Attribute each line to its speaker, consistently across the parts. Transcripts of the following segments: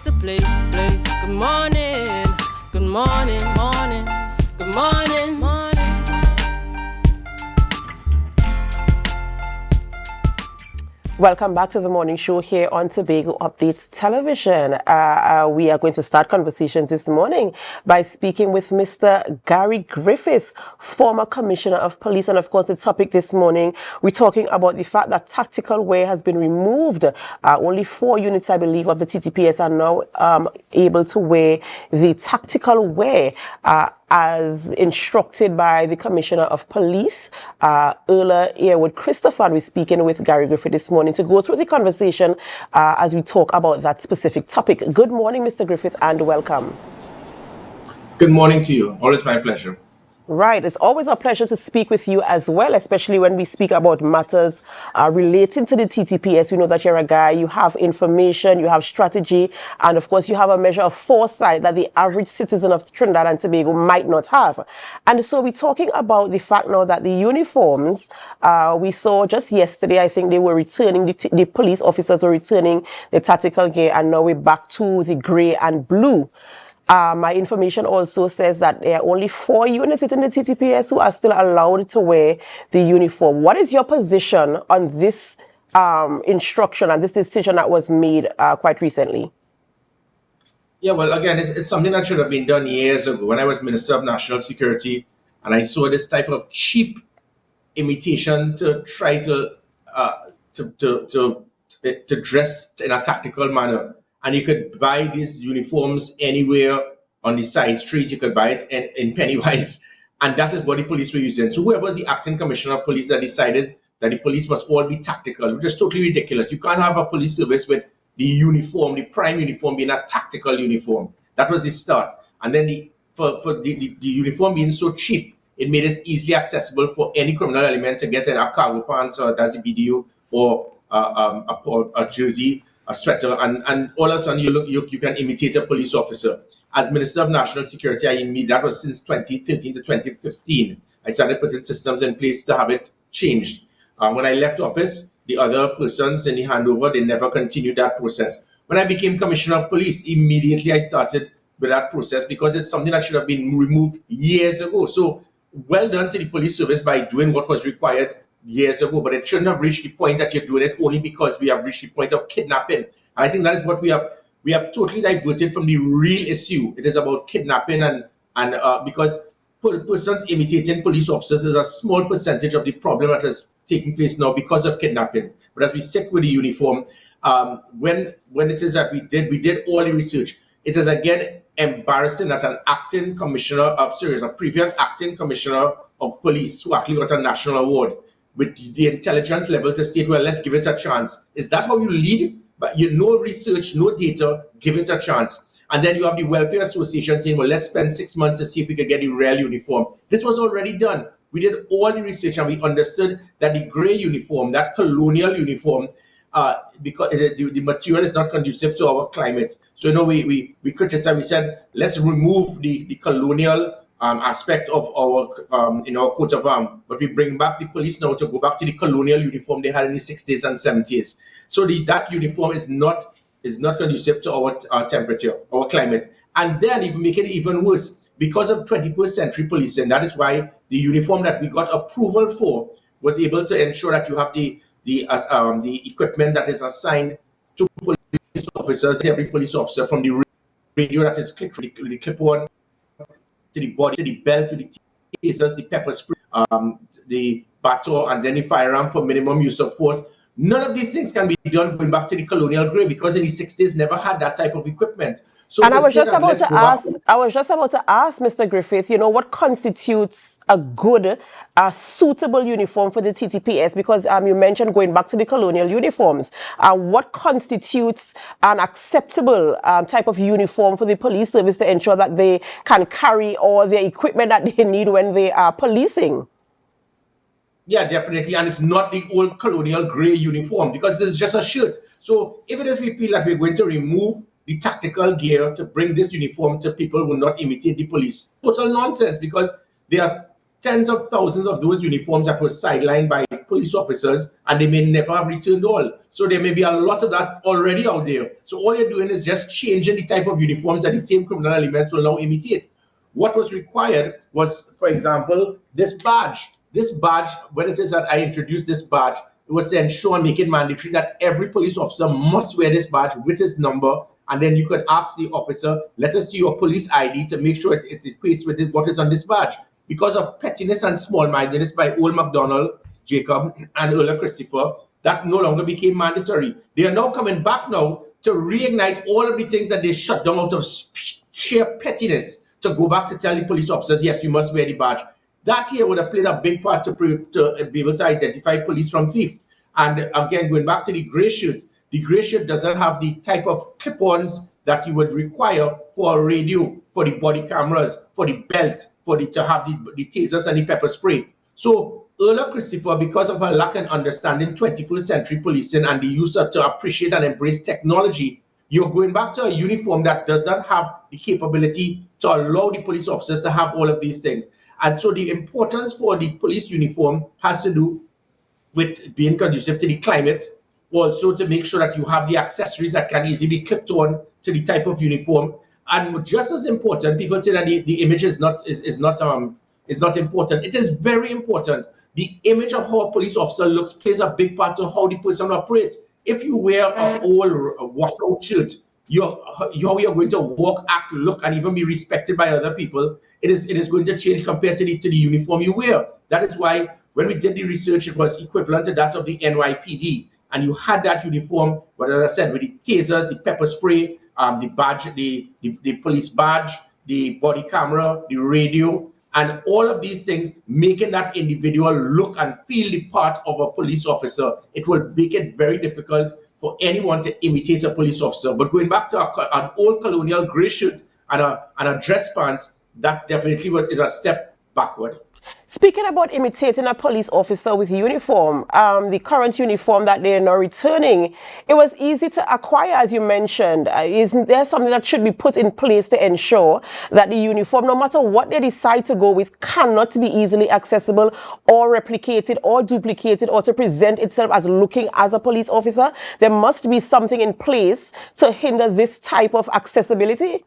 Speaker 1: the place. Good morning, good morning, morning, good morning, morning.
Speaker 2: Welcome back to the morning show here on Tobago Updates Television. We are going to start conversations this morning by speaking with Mr. Gary Griffith, former Commissioner of Police. And of course, the topic this morning, we're talking about the fact that tactical wear has been removed. Only 4 units, I believe, of the TTPS are now able to wear the tactical wear as instructed by the Commissioner of Police. Earlier here with Christopher, we're speaking with Gary Griffith this morning to go through the conversation as we talk about that specific topic. Good morning, Mr. Griffith, and welcome.
Speaker 3: Good morning to you. Always my pleasure.
Speaker 2: Right. It's always a pleasure to speak with you as well, especially when we speak about matters relating to the TTPS. We know that you're a guy, you have information, you have strategy, and of course you have a measure of foresight that the average citizen of Trinidad and Tobago might not have. And so we're talking about the fact now that the uniforms, we saw just yesterday, I think they were returning, the police officers were returning the tactical gear, and now we're back to the grey and blue. My information also says that there are only 4 units within the TTPS who are still allowed to wear the uniform. What is your position on this instruction and this decision that was made quite recently?
Speaker 3: Yeah, well, again, it's something that should have been done years ago when I was Minister of National Security, and I saw this type of cheap imitation to try to dress in a tactical manner. And you could buy these uniforms anywhere on the side street. You could buy it in Pennywise. And that is what the police were using. So whoever was the acting commissioner of police that decided that the police must all be tactical, which is totally ridiculous. You can't have a police service with the uniform, the prime uniform being a tactical uniform. That was the start. And then the uniform being so cheap, it made it easily accessible for any criminal element to get in a cargo pants or a BDO or a jersey, a sweater, and all of a sudden you can imitate a police officer. As Minister of National Security, that was since 2013 to 2015. I started putting systems in place to have it changed. When I left office, the other persons in the handover, they never continued that process. When I became Commissioner of Police, immediately I started with that process because it's something that should have been removed years ago. So well done to the police service by doing what was required years ago, but it shouldn't have reached the point that you're doing it only because we have reached the point of kidnapping. And I think that is what we have totally diverted from the real issue. It is about kidnapping and because persons imitating police officers is a small percentage of the problem that is taking place now because of kidnapping. But as we stick with the uniform, when it is that we did all the research, it is again embarrassing that a previous acting commissioner of police who actually got a national award with the intelligence level to state, well, let's give it a chance. Is that how you lead? But no research, no data, give it a chance. And then you have the Welfare Association saying, well, let's spend 6 months to see if we can get the real uniform. This was already done. We did all the research and we understood that the grey uniform, that colonial uniform, because the material is not conducive to our climate. So, we criticized, we said, let's remove the colonial aspect of our coat of arms, but we bring back the police now to go back to the colonial uniform they had in the 60s and 70s. So that uniform is not conducive to our temperature, our climate. And then if we make it even worse, because of 21st century policing, that is why the uniform that we got approval for was able to ensure that you have the equipment that is assigned to police officers, every police officer, from the radio that is clipped with the clip-on, to the body, to the belt, to the tasers, the pepper spray, the baton, and then the firearm for minimum use of force. None of these things can be done going back to the colonial grey because in the 60s never had that type of equipment. So
Speaker 2: and I was just about to ask Mr. Griffith, what constitutes a good, suitable uniform for the TTPS? Because you mentioned going back to the colonial uniforms. What constitutes an acceptable type of uniform for the police service to ensure that they can carry all the equipment that they need when they are policing?
Speaker 3: Yeah, definitely. And it's not the old colonial grey uniform because it's just a shirt. So if it is we feel that we're going to remove the tactical gear to bring this uniform to people who will not imitate the police, total nonsense, because there are tens of thousands of those uniforms that were sidelined by police officers, and they may never have returned all. So there may be a lot of that already out there. So all you're doing is just changing the type of uniforms that the same criminal elements will now imitate. What was required was, for example, this badge. This badge, when it is that I introduced this badge, it was to ensure and make it mandatory that every police officer must wear this badge with his number, and then you could ask the officer, let us see your police ID to make sure it equates with what is on this badge. Because of pettiness and small-mindedness by Old MacDonald, Jacob, and Earl Christopher, that no longer became mandatory. They are now coming back now to reignite all of the things that they shut down out of sheer pettiness, to go back to tell the police officers, yes, you must wear the badge. That here would have played a big part to be able to identify police from thief. And again, going back to the gray shirt doesn't have the type of clip-ons that you would require for a radio, for the body cameras, for the belt, to have the tasers and the pepper spray. So Earl Christopher, because of her lack of understanding 21st century policing and the use of to appreciate and embrace technology, you're going back to a uniform that does not have the capability to allow the police officers to have all of these things. And so the importance for the police uniform has to do with being conducive to the climate, also to make sure that you have the accessories that can easily be clipped on to the type of uniform. And just as important, people say that the image is not important. It is very important. The image of how a police officer looks plays a big part to how the person operates. If you wear an old washed out shirt, how you're going to walk, act, look, and even be respected by other people, it is going to change compared to the uniform you wear. That is why when we did the research, it was equivalent to that of the NYPD. And you had that uniform, but as I said, with the tasers, the pepper spray, the badge, the police badge, the body camera, the radio, and all of these things, making that individual look and feel the part of a police officer. It will make it very difficult for anyone to imitate a police officer. But going back to an old colonial gray shirt and a dress pants, that definitely is a step backward.
Speaker 2: Speaking about imitating a police officer with uniform, the current uniform that they are now returning, it was easy to acquire, as you mentioned. Isn't there something that should be put in place to ensure that the uniform, no matter what they decide to go with, cannot be easily accessible or replicated or duplicated or to present itself as looking as a police officer? There must be something in place to hinder this type of accessibility.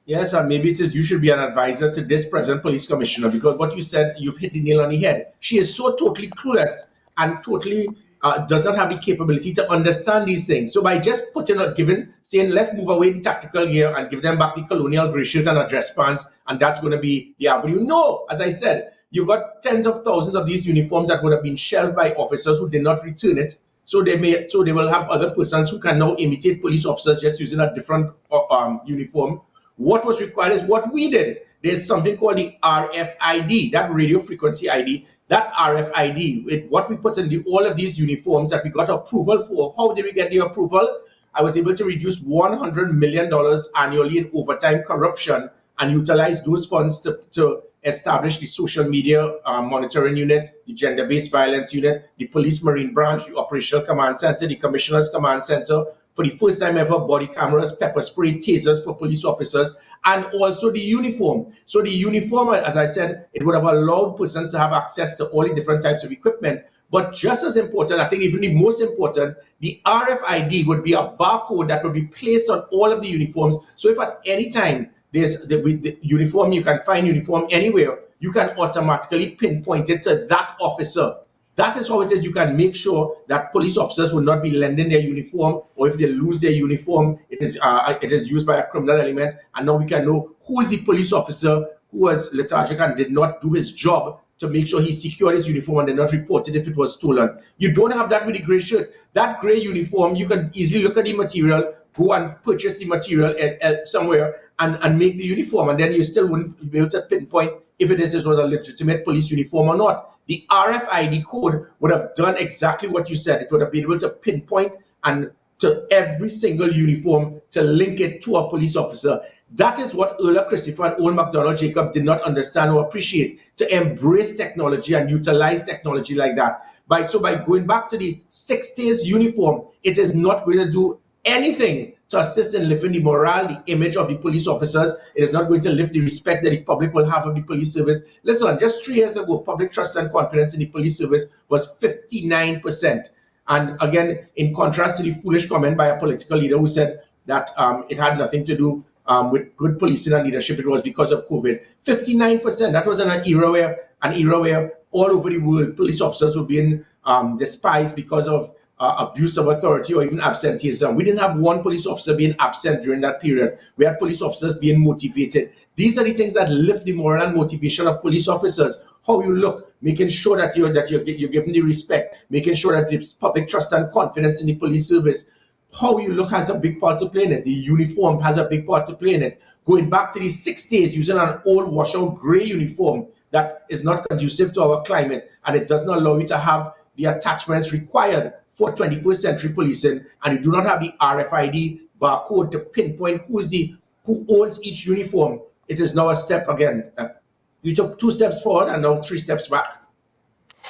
Speaker 3: Yes, and maybe it is you should be an advisor to this present police commissioner, because what you said, you've hit the nail on the head. She is so totally clueless and totally does not have the capability to understand these things. So by just saying, let's move away the tactical gear and give them back the colonial gray shirt and a dress pants, and that's going to be the avenue. No, as I said, you've got tens of thousands of these uniforms that would have been shelved by officers who did not return it. So they will have other persons who can now imitate police officers just using a different uniform. What was required is what we did. There's something called the RFID, that radio frequency ID. That RFID, with what we put in all of these uniforms that we got approval for. How did we get the approval? I was able to reduce $100 million annually in overtime corruption and utilize those funds to establish the social media monitoring unit, the gender-based violence unit, the police marine branch, the operational command center, the commissioner's command center. For the first time ever, body cameras, pepper spray, tasers for police officers, and also the uniform. So the uniform, as I said, it would have allowed persons to have access to all the different types of equipment. But just as important, I think even the most important, the RFID would be a barcode that would be placed on all of the uniforms. So if at any time there's the uniform, you can find uniform anywhere, you can automatically pinpoint it to that officer. That is how it is. You can make sure that police officers will not be lending their uniform, or if they lose their uniform, it is used by a criminal element. And now we can know who is the police officer who was lethargic and did not do his job to make sure he secured his uniform and did not report it if it was stolen. You don't have that with the gray shirt. That gray uniform, you can easily look at the material, go and purchase the material somewhere and make the uniform, and then you still wouldn't be able to pinpoint if it was a legitimate police uniform or not. The RFID code would have done exactly what you said. It would have been able to pinpoint and to every single uniform to link it to a police officer. That is what Earl Christopher and Old MacDonald Jacob did not understand or appreciate, to embrace technology and utilize technology like that. By going back to the 60s uniform, it is not going to do anything to assist in lifting the morale, the image of the police officers. It is not going to lift the respect that the public will have of the police service. Listen, just 3 years ago, public trust and confidence in the police service was 59%. And again, in contrast to the foolish comment by a political leader who said that it had nothing to do with good policing and leadership, it was because of COVID. 59%. That was in an era where all over the world police officers were being despised because of abuse of authority or even absenteeism. We didn't have one police officer being absent during that period. We had police officers being motivated. These are the things that lift the moral and motivation of police officers. How you look, making sure that you're given the respect, making sure that there's public trust and confidence in the police service. How you look has a big part to play in it. The uniform has a big part to play in it. Going back to the 60s, using an old washout gray uniform that is not conducive to our climate, and it does not allow you to have the attachments required for 21st century policing, and you do not have the RFID barcode to pinpoint who owns each uniform. It is now a step again. You took 2 steps forward and now 3 steps back.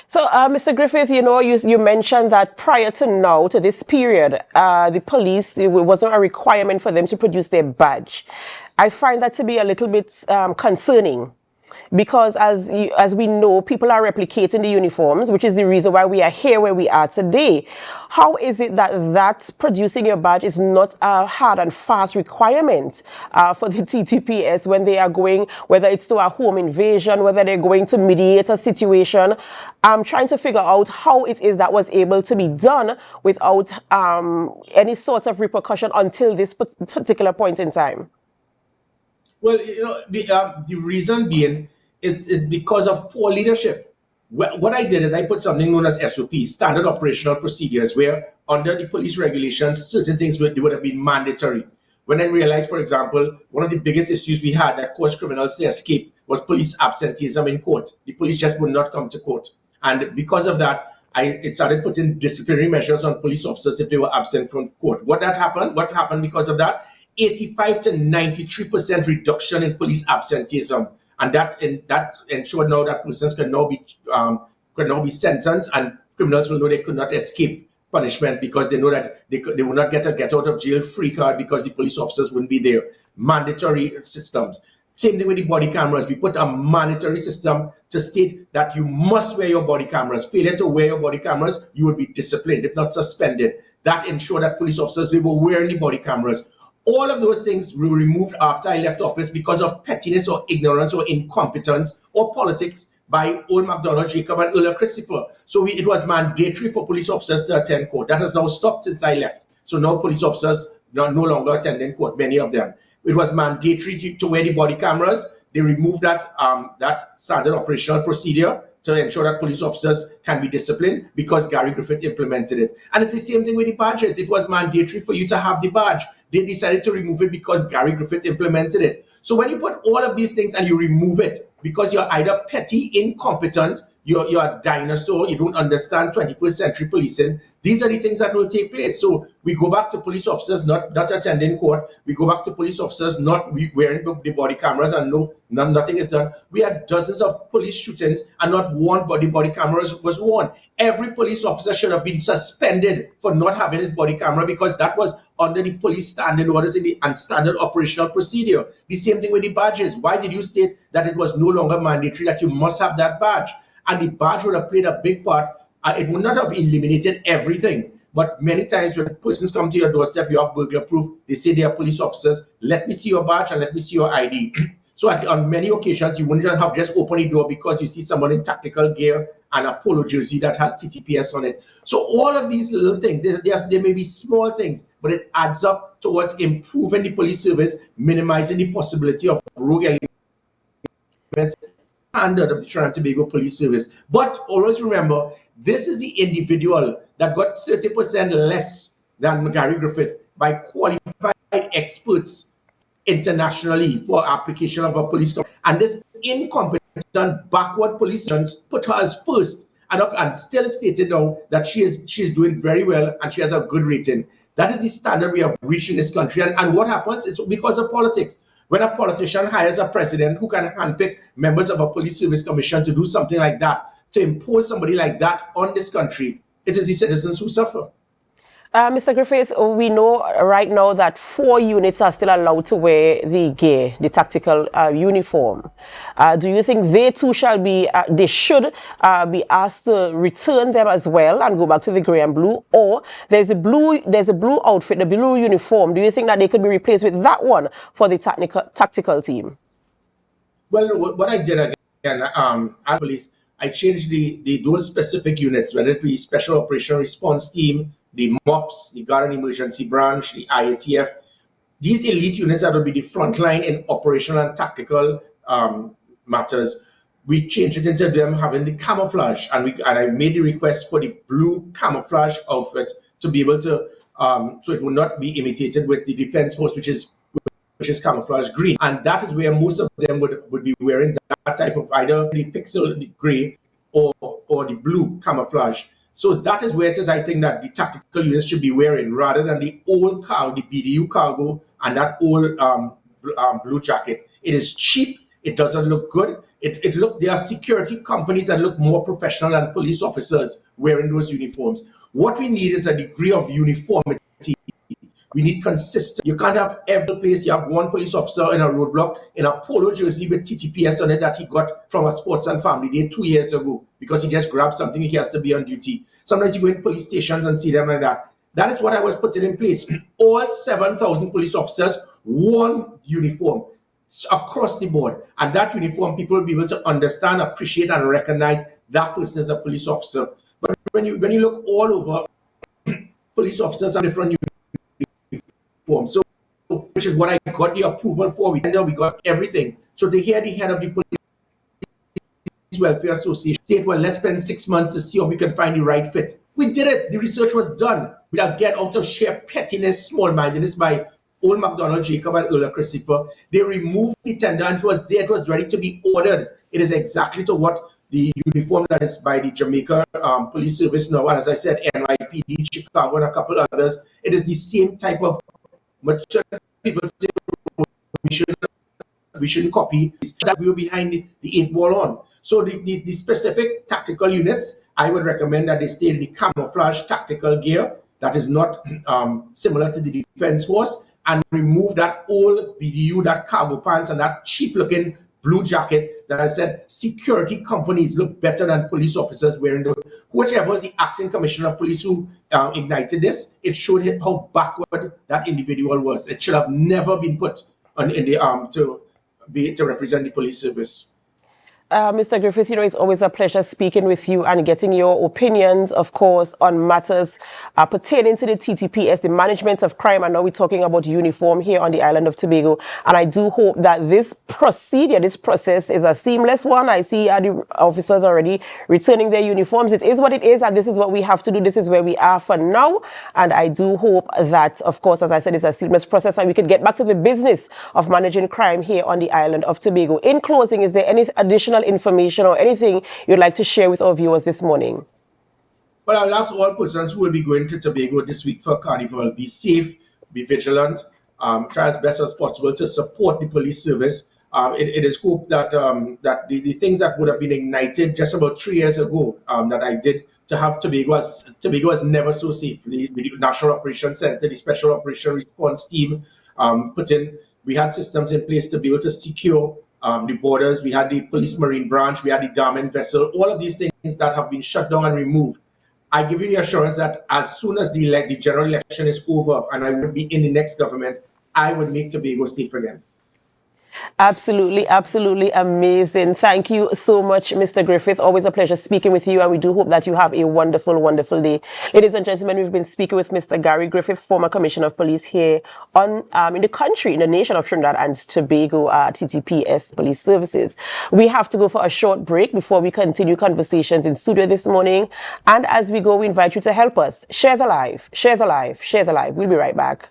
Speaker 2: So, Mr. Griffith, you mentioned that prior to now, to this period, the police, it wasn't a requirement for them to produce their badge. I find that to be a little bit concerning, because as we know, people are replicating the uniforms, which is the reason why we are here where we are today. How is it that producing your badge is not a hard and fast requirement for the TTPS when they are going, whether it's to a home invasion, whether they're going to mediate a situation? I'm trying to figure out how it is that was able to be done without any sort of repercussion until this particular point in time.
Speaker 3: Well, the reason being is because of poor leadership. What I did is I put something known as SOP, Standard Operational Procedures, where under the police regulations, certain things would have been mandatory. When I realized, for example, one of the biggest issues we had that caused criminals to escape was police absenteeism in court. The police just would not come to court. And because of that, it started putting disciplinary measures on police officers if they were absent from court. What happened because of that? 85 to 93% reduction in police absenteeism, and that ensured now that persons could now be sentenced, and criminals will know they could not escape punishment because they know that they will not get a get out of jail free card because the police officers wouldn't be there. Mandatory systems. Same thing with the body cameras. We put a mandatory system to state that you must wear your body cameras. Failure to wear your body cameras, you will be disciplined, if not suspended. That ensured that police officers, they were wearing the body cameras. All of those things were removed after I left office because of pettiness or ignorance or incompetence or politics by old MacDonald Jacob and earlier Christopher. So it was mandatory for police officers to attend court. That has now stopped since I left. So now police officers are no longer attending court, many of them. It was mandatory to wear the body cameras. They removed that standard operational procedure to ensure that police officers can be disciplined because Gary Griffith implemented it. And it's the same thing with the badges. It was mandatory for you to have the badge. They decided to remove it because Gary Griffith implemented it. So when you put all of these things and you remove it because you're either petty, incompetent, you're a dinosaur, you don't understand 21st century policing, these are the things that will take place. So we go back to police officers not attending court. We go back to police officers not wearing the body cameras, and nothing is done. We had dozens of police shootings and not one body camera was worn. Every police officer should have been suspended for not having his body camera because that was under the police standard orders and standard operational procedure. The same thing with the badges. Why did you state that it was no longer mandatory that you must have that badge? And the badge would have played a big part. It would not have eliminated everything, but many times when persons come to your doorstep, you have burglar proof, they say they are police officers, let me see your badge and let me see your ID. So on many occasions, you wouldn't have just opened the door because you see someone in tactical gear and a polo jersey that has TTPS on it. So all of these little things, they may be small things, but it adds up towards improving the police service, minimizing the possibility of rogue elements standard of the Trinidad and Tobago Police Service. But always remember, this is the individual that got 30% less than Gary Griffith by qualified experts internationally for application of a police company. And this incompetent, backward police put her as first and still stated now that she's doing very well and she has a good rating. That is the standard we have reached in this country. And what happens is because of politics. When a politician hires a president who can handpick members of a police service commission to do something like that, to impose somebody like that on this country, it is the citizens who suffer.
Speaker 2: Mr. Griffith, we know right now that 4 units are still allowed to wear the gear, the tactical uniform. Do you think they too shall be, they should be asked to return them as well and go back to the grey and blue? Or there's a blue outfit, the blue uniform. Do you think that they could be replaced with that one for the tactical team?
Speaker 3: Well, what I did again, as police, I changed those specific units, whether it be Special Operation Response Team, the MOPS, the Guard and Emergency Branch, the IATF. These elite units that will be the front line in operational and tactical matters. We changed it into them having the camouflage, and I made the request for the blue camouflage outfit to be able to, so it will not be imitated with the Defense Force, which is camouflage green, and that is where most of them would be wearing that type of either the pixel the gray or the blue camouflage. So that is where it is, I think, that the tactical units should be wearing, rather than the old cargo, the BDU cargo, and that old blue jacket. It is cheap. It doesn't look good. There are security companies that look more professional than police officers wearing those uniforms. What we need is a degree of uniformity. We need consistent. You can't have every place. You have one police officer in a roadblock in a polo jersey with TTPS on it that he got from a Sports and Family Day 2 years ago because he just grabbed something. He has to be on duty. Sometimes you go in police stations and see them like that. That is what I was putting in place. All 7,000 police officers, one uniform across the board. And that uniform, people will be able to understand, appreciate, and recognize that person as a police officer. But when you look all over, police officers are different uniforms. So, which is what I got the approval for. We got everything. So to hear the head of the Police Welfare Association say, well, let's spend 6 months to see if we can find the right fit. We did it. The research was done. We again, out of sheer pettiness, small-mindedness by old McDonald, Jacob, and Earl Christopher, they removed the tender and it was there. It was ready to be ordered. It is exactly to what the uniform that is by the Jamaica Police Service now, and as I said, NYPD, Chicago, and a couple others. It is the same type of. But people say we shouldn't copy. That we were behind the 8 ball on. So the specific tactical units, I would recommend that they stay in the camouflage tactical gear that is not similar to the Defense Force, and remove that old BDU, that cargo pants, and that cheap-looking blue jacket that I said security companies look better than police officers wearing those. Whichever was the acting commissioner of police who ignited this, it showed how backward that individual was. It should have never been put on in the to represent the police service.
Speaker 2: Mr. Griffith, you know, it's always a pleasure speaking with you and getting your opinions, of course, on matters pertaining to the TTPS, the management of crime. And now we're talking about uniform here on the island of Tobago. And I do hope that this procedure, this process is a seamless one. I see the officers already returning their uniforms. It is what it is, and this is what we have to do. This is where we are for now. And I do hope that, of course, as I said, it's a seamless process and we can get back to the business of managing crime here on the island of Tobago. In closing, is there any additional information or anything you'd like to share with our viewers this morning?
Speaker 3: Well, I'll ask all persons who will be going to Tobago this week for Carnival, be safe, be vigilant, try as best as possible to support the police service. It is hoped that that the things that would have been ignited just about 3 years ago that I did to have Tobago was never so safe. The National Operations Center, the Special Operation Response Team we had systems in place to be able to secure the borders. We had the Police Marine Branch, we had the Diamond Vessel, all of these things that have been shut down and removed. I give you the assurance that as soon as the general election is over and I would be in the next government, I would make Tobago safe again.
Speaker 2: Absolutely, absolutely amazing. Thank you so much, Mr. Griffith. Always a pleasure speaking with you, and we do hope that you have a wonderful, wonderful day. Ladies and gentlemen, we've been speaking with Mr. Gary Griffith, former Commissioner of Police here in the country, in the nation of Trinidad and Tobago, TTPS Police Services. We have to go for a short break before we continue conversations in studio this morning. And as we go, we invite you to help us. Share the live, share the live, share the live. We'll be right back.